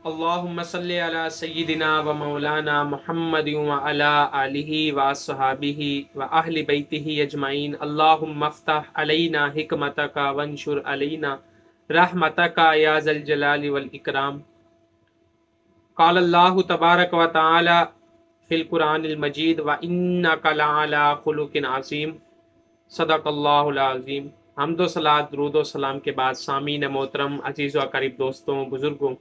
اللہم صلی علی سیدنا و مولانا محمد و علی آلہ و صحابہ و اہل بیتہ اجمعین۔ اللہم افتح علینا حکمتک وانشر علینا رحمتک یا ذا الجلال والاکرام۔ قال اللہ تبارک و تعالی فی القرآن المجید وانک لعلی خلق عظیم۔ صدق اللہ العظیم۔ حمد و صلاۃ درود و سلام کے بعد سامعین محترم، عزیز و اقارب، دوستوں، بزرگوں،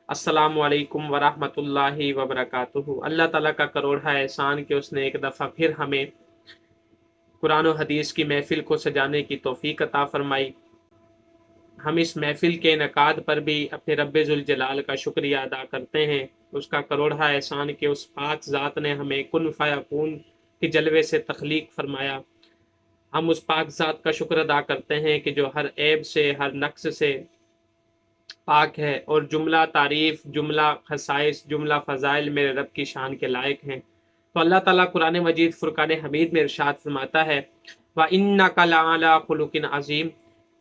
السلام علیکم ورحمۃ اللہ وبرکاتہ۔ اللہ تعالیٰ کا کروڑہ احسان کہ اس نے ایک دفعہ پھر ہمیں قرآن و حدیث کی محفل کو سجانے کی توفیق عطا فرمائی۔ ہم اس محفل کے انعقاد پر بھی اپنے رب ذوالجلال کا شکریہ ادا کرتے ہیں، اس کا کروڑہ احسان کہ اس پاک ذات نے ہمیں کن فیکون کے جلوے سے تخلیق فرمایا۔ ہم اس پاک ذات کا شکر ادا کرتے ہیں کہ جو ہر عیب سے، ہر نقص سے پاک ہے، اور جملہ تعریف، جملہ خصائص، جملہ فضائل میرے رب کی شان کے لائق ہیں۔ تو اللہ تعالیٰ قرآن مجید فرقان حمید میں ارشاد فرماتا ہے وَإِنَّكَ لَعَلَىٰ خُلُقٍ عَظِيمٍ،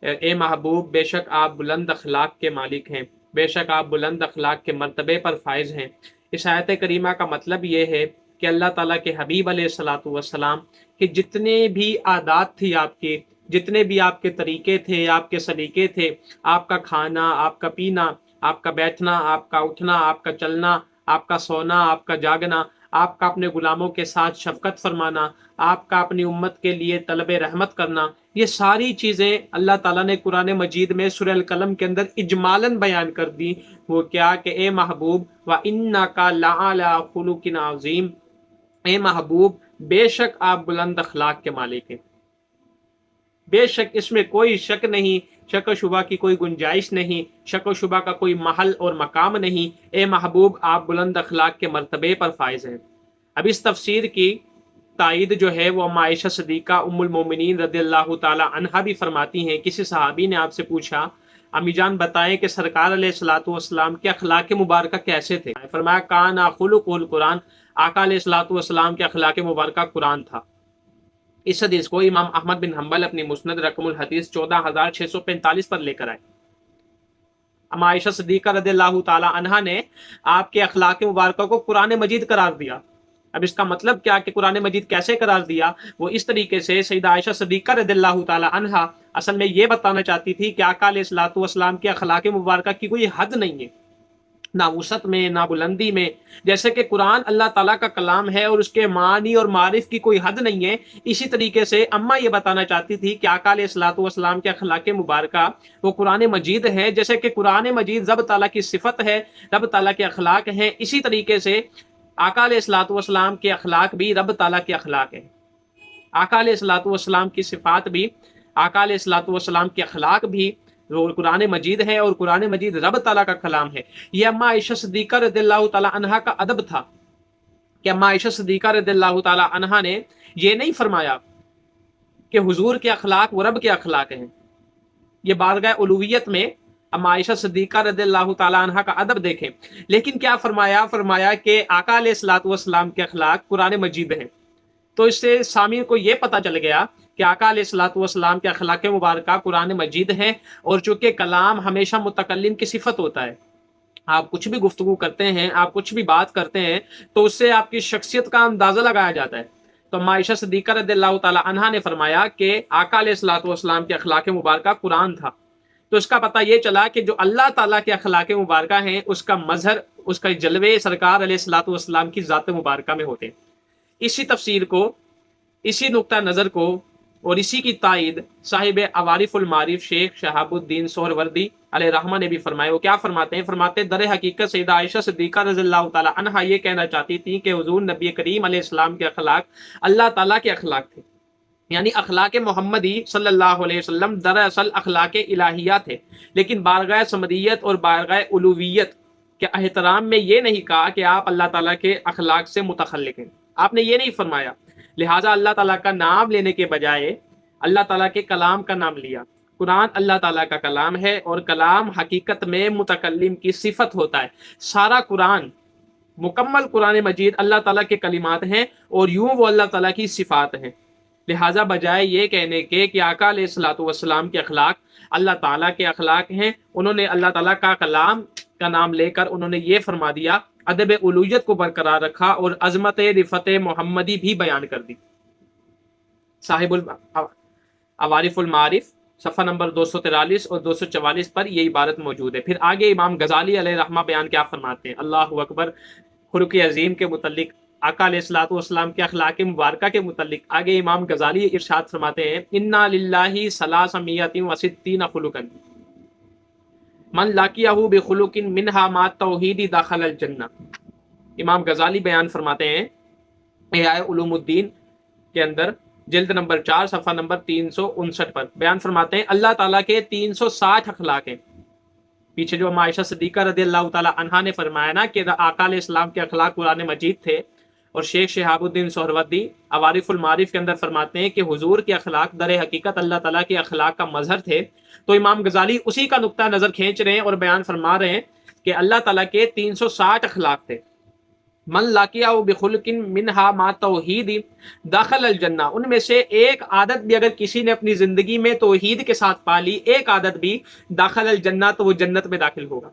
اے محبوب بے شک آپ بلند اخلاق کے مالک ہیں، بے شک آپ بلند اخلاق کے مرتبے پر فائز ہیں۔ اس آیت کریمہ کا مطلب یہ ہے کہ اللہ تعالیٰ کے حبیب علیہ الصلاۃ والسلام کہ جتنے بھی عادات تھی آپ کی، جتنے بھی آپ کے طریقے تھے، آپ کے سلیقے تھے، آپ کا کھانا، آپ کا پینا، آپ کا بیٹھنا، آپ کا اٹھنا، آپ کا چلنا، آپ کا سونا، آپ کا جاگنا، آپ کا اپنے غلاموں کے ساتھ شفقت فرمانا، آپ کا اپنی امت کے لیے طلب رحمت کرنا، یہ ساری چیزیں اللہ تعالیٰ نے قرآن مجید میں سورہ القلم کے اندر اجمالاً بیان کر دی۔ وہ کیا کہ اے محبوب وَإِنَّكَ لَعَلَىٰ خُلُقٍ عَظِيمٍ، اے محبوب بے شک آپ بلند اخلاق کے مالک ہیں، بے شک اس میں کوئی شک نہیں، شک و شبہ کی کوئی گنجائش نہیں، شک و شبہ کا کوئی محل اور مقام نہیں۔ اے محبوب آپ بلند اخلاق کے مرتبے پر فائز ہیں۔ اب اس تفسیر کی تائید جو ہے وہ اما عائشہ صدیقہ ام المومنین رضی اللہ تعالی عنہا بھی فرماتی ہیں۔ کسی صحابی نے آپ سے پوچھا امی جان بتائیں کہ سرکار علیہ الصلوۃ والسلام کے اخلاق مبارکہ کیسے تھے؟ فرمایا کان خلق القرآن، آقا علیہ الصلوۃ والسلام کے اخلاق مبارکہ قرآن تھا۔ اس حدیث کو امام احمد بن حنبل اپنی مسند رقم الحدیث 14645 پر لے کر آئے۔ اما عائشہ صدیقہ رضی اللہ تعالی عنہا نے آپ کے اخلاق مبارکہ کو قرآن مجید قرار دیا۔ اب اس کا مطلب کیا کہ قرآن مجید کیسے قرار دیا؟ وہ اس طریقے سے سیدہ عائشہ صدیقہ رضی اللہ تعالی عنہا اصل میں یہ بتانا چاہتی تھی کہ آقا علیہ الصلوۃ والسلام کے اخلاق مبارکہ کی کوئی حد نہیں ہے، نہ وسعت میں نہ بلندی میں، جیسے کہ قرآن اللہ تعالیٰ کا کلام ہے اور اس کے معنی اور معارف کی کوئی حد نہیں ہے، اسی طریقے سے اماں یہ بتانا چاہتی تھی کہ آقا علیہ الصلوۃ والسلام کے اخلاق مبارکہ وہ قرآن مجید ہے، جیسے کہ قرآن مجید رب تعالیٰ کی صفت ہے، رب تعالیٰ کے اخلاق ہیں، اسی طریقے سے آقا علیہ الصلوۃ والسلام کے اخلاق بھی رب تعالیٰ کے اخلاق ہیں۔ آقا علیہ الصلوۃ والسلام کی صفات بھی، آقا علیہ الصلوۃ والسلام کے اخلاق بھی قرآن مجید ہے، اور قرآن مجید رب تعالیٰ کا کلام ہے۔ یہ اما عائشہ صدیقہ رضی اللہ تعالی عنہا کا ادب تھا کہ اما عائشہ صدیقہ رضی اللہ تعالی عنہا نے یہ نہیں فرمایا کہ حضور کے اخلاق وہ رب کے اخلاق ہیں۔ یہ بارگاہ الوہیت میں اما عائشہ صدیقہ رضی اللہ تعالی عنہا کا ادب دیکھیں، لیکن کیا فرمایا؟ فرمایا کہ آقا علیہ الصلوۃ والسلام کے اخلاق قرآن مجید ہیں۔ تو اس سے سامعین کو یہ پتہ چل گیا کہ آقا علیہ الصلوۃ والسلام کے اخلاق مبارکہ قرآن مجید ہیں، اور چونکہ کلام ہمیشہ متکلم کی صفت ہوتا ہے، آپ کچھ بھی گفتگو کرتے ہیں، آپ کچھ بھی بات کرتے ہیں تو اس سے آپ کی شخصیت کا اندازہ لگایا جاتا ہے۔ تو اما عائشہ صدیقہ رضی اللہ تعالی عنہا نے فرمایا کہ آقا علیہ الصلوۃ والسلام کے اخلاق مبارکہ قرآن تھا۔ تو اس کا پتہ یہ چلا کہ جو اللہ تعالیٰ کے اخلاق مبارکہ ہیں اس کا مظہر، اس کا جلوے سرکار علیہ الصلوۃ والسلام کی ذات مبارکہ میں ہوتے ہیں۔ اسی تفسیر کو، اسی نقطہ نظر کو اور اسی کی تائید صاحب عوارف المعارف شیخ شہاب الدین سہروردی علیہ رحمہ نے بھی فرمایا۔ وہ کیا فرماتے ہیں؟ فرماتے در حقیقت سیدہ عائشہ صدیقہ رضی اللہ تعالی عنہا یہ کہنا چاہتی تھی کہ حضور نبی کریم علیہ السلام کے اخلاق اللہ تعالیٰ کے اخلاق تھے، یعنی اخلاق محمدی صلی اللہ علیہ وسلم دراصل اخلاق الہیہ تھے، لیکن بارگاہ سمدیت اور بارگاہ الوہیت کے احترام میں یہ نہیں کہا کہ آپ اللہ تعالیٰ کے اخلاق سے متخلق ہیں، آپ نے یہ نہیں فرمایا۔ لہٰذا اللہ تعالیٰ کا نام لینے کے بجائے اللہ تعالیٰ کے کلام کا نام لیا۔ قرآن اللہ تعالیٰ کا کلام ہے، اور کلام حقیقت میں متکلم کی صفت ہوتا ہے۔ سارا قرآن، مکمل قرآن مجید اللہ تعالیٰ کے کلمات ہیں، اور یوں وہ اللہ تعالیٰ کی صفات ہیں۔ لہٰذا بجائے یہ کہنے کے کہ آقا علیہ الصلوۃ والسلام کے اخلاق اللہ تعالیٰ کے اخلاق ہیں، انہوں نے اللہ تعالیٰ کا کلام کا نام لے کر انہوں نے یہ فرما دیا، ادب الوہیت کو برقرار رکھا اور عظمت رفعت محمدی بھی بیان کر دی۔ صاحب عوارف المعارف صفحہ نمبر 243 اور 244 پر یہ عبارت موجود ہے۔ پھر آگے امام غزالی علیہ رحمہ بیان کیا فرماتے ہیں، اللہ اکبر، خلق عظیم کے متعلق، آقا علیہ الصلوۃ والسلام کے اخلاق مبارکہ کے متعلق آگے امام غزالی ارشاد فرماتے ہیں، انا للہ ثلاثمائۃ وستین خلقا من لاقیہ بخلق منہا ما التوحید دخل الجنہ۔ امام غزالی بیان فرماتے ہیں احیاء علوم الدین کے اندر جلد نمبر 4 صفحہ نمبر 359 پر بیان فرماتے ہیں، اللہ تعالیٰ کے 360 اخلاق ہیں۔ پیچھے جو عائشہ صدیقہ رضی اللہ تعالیٰ عنہا نے فرمایا نا کہ آقا علیہ السلام کے اخلاق قرآن مجید تھے، اور شیخ شہاب الدین سہروردی عوارف المعارف کے اندر فرماتے ہیں کہ حضور کے اخلاق در حقیقت اللہ تعالیٰ کے اخلاق کا مظہر تھے۔ تو امام غزالی اسی کا نقطہ نظر کھینچ رہے ہیں اور بیان فرما رہے ہیں کہ اللہ تعالیٰ کے 360 اخلاق تھے۔ من لاقیہ بخلق منہا ما توحید داخل الجنہ، ان میں سے ایک عادت بھی اگر کسی نے اپنی زندگی میں توحید کے ساتھ پالی، ایک عادت بھی داخل الجنہ، تو وہ جنت میں داخل ہوگا۔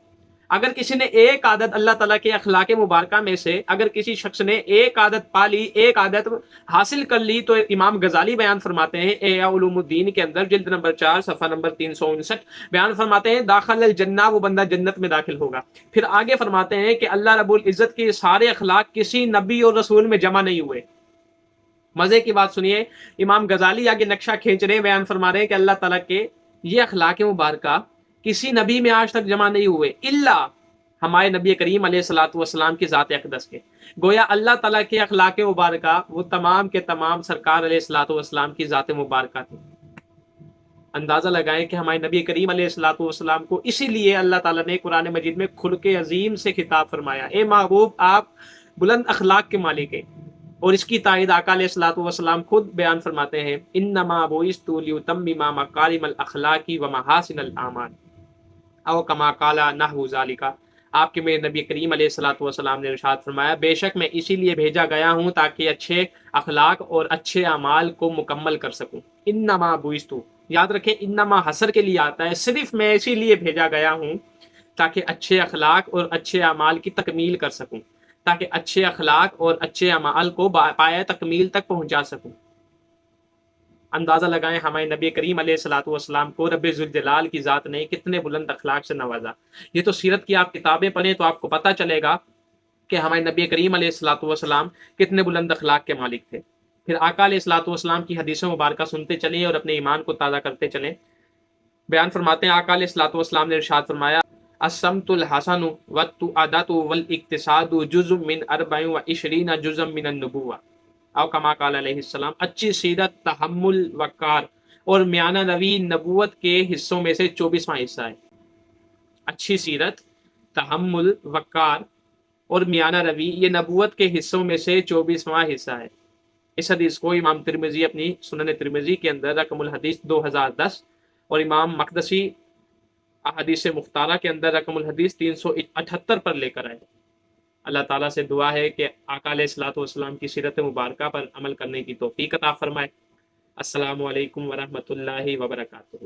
اگر کسی نے ایک عادت اللہ تعالیٰ کے اخلاق مبارکہ میں سے اگر کسی شخص نے ایک عادت پالی، ایک عادت حاصل کر لی، تو امام غزالی بیان فرماتے ہیں احیاء علوم الدین کے اندر جلد نمبر 4 صفحہ نمبر 359 بیان فرماتے ہیں داخل الجنہ، وہ بندہ جنت میں داخل ہوگا۔ پھر آگے فرماتے ہیں کہ اللہ رب العزت کے سارے اخلاق کسی نبی اور رسول میں جمع نہیں ہوئے۔ مزے کی بات سنیے، امام غزالی آگے نقشہ کھینچ رہے ہیں، بیان فرما رہے ہیں کہ اللہ تعالیٰ کے یہ اخلاق مبارکہ کسی نبی میں آج تک جمع نہیں ہوئے الا ہمارے نبی کریم علیہ الصلوۃ والسلام کی ذات اقدس کے۔ گویا اللہ تعالیٰ کے اخلاق مبارکہ وہ تمام کے تمام سرکار علیہ الصلوۃ والسلام کی ذات مبارکہ تھی۔ اندازہ لگائیں کہ ہمارے نبی کریم علیہ الصلوۃ والسلام کو اسی لیے اللہ تعالیٰ نے قرآن مجید میں خلق عظیم سے خطاب فرمایا، اے محبوب آپ بلند اخلاق کے مالک ہیں۔ اور اس کی تائید آقا علیہ الصلوۃ والسلام خود بیان فرماتے ہیں، انما بعثت لیتمم مکارم الاخلاق ومحاسن الاعمال، او کما قال نحو ذالک۔ آپ کے میرے نبی کریم علیہ الصلوۃ والسلام نے ارشاد فرمایا، بے شک میں اسی لیے بھیجا گیا ہوں تاکہ اچھے اخلاق اور اچھے اعمال کو مکمل کر سکوں۔ انما بعثت، یاد رکھیں انما حصر کے لیے آتا ہے، صرف میں اسی لیے بھیجا گیا ہوں تاکہ اچھے اخلاق اور اچھے اعمال کی تکمیل کر سکوں، تاکہ اچھے اخلاق اور اچھے اعمال کو پایہ تکمیل تک پہنچا سکوں۔ اندازہ لگائیں ہمارے نبی کریم علیہ الصلوۃ والسلام کو رب ذوالجلال کی ذات نے کتنے بلند اخلاق سے نوازا۔ یہ تو سیرت کی آپ کتابیں پڑھیں تو آپ کو پتہ چلے گا کہ ہمارے نبی کریم علیہ الصلوۃ والسلام کتنے بلند اخلاق کے مالک تھے۔ پھر آقا علیہ الصلوۃ والسلام کی حدیثوں مبارکہ سنتے چلیں اور اپنے ایمان کو تازہ کرتے چلیں۔ بیان فرماتے ہیں آقا علیہ الصلوۃ والسلام نے ارشاد فرمایا، السمت الحسن والتعادت والاقتصاد جزء من 24 جزءا من النبوہ، او کما قال علیہ السلام۔ اچھی سیرت، تحمل، وقار اور میانہ روی نبوت کے حصوں میں سے 24واں حصہ ہے۔ اچھی سیرت، تحمل، وقار اور میانہ روی یہ نبوت کے حصوں میں سے 24واں حصہ ہے۔ اس حدیث کو امام ترمذی اپنی سنن ترمذی کے اندر رقم الحدیث 2010 اور امام مقدسی احادیث مختارہ کے اندر رقم الحدیث 378 پر لے کر آئے۔ اللہ تعالیٰ سے دعا ہے کہ آقا علیہ الصلوۃ والسلام کی سیرت مبارکہ پر عمل کرنے کی توفیق عطا فرمائے۔ السلام علیکم ورحمۃ اللہ وبرکاتہ۔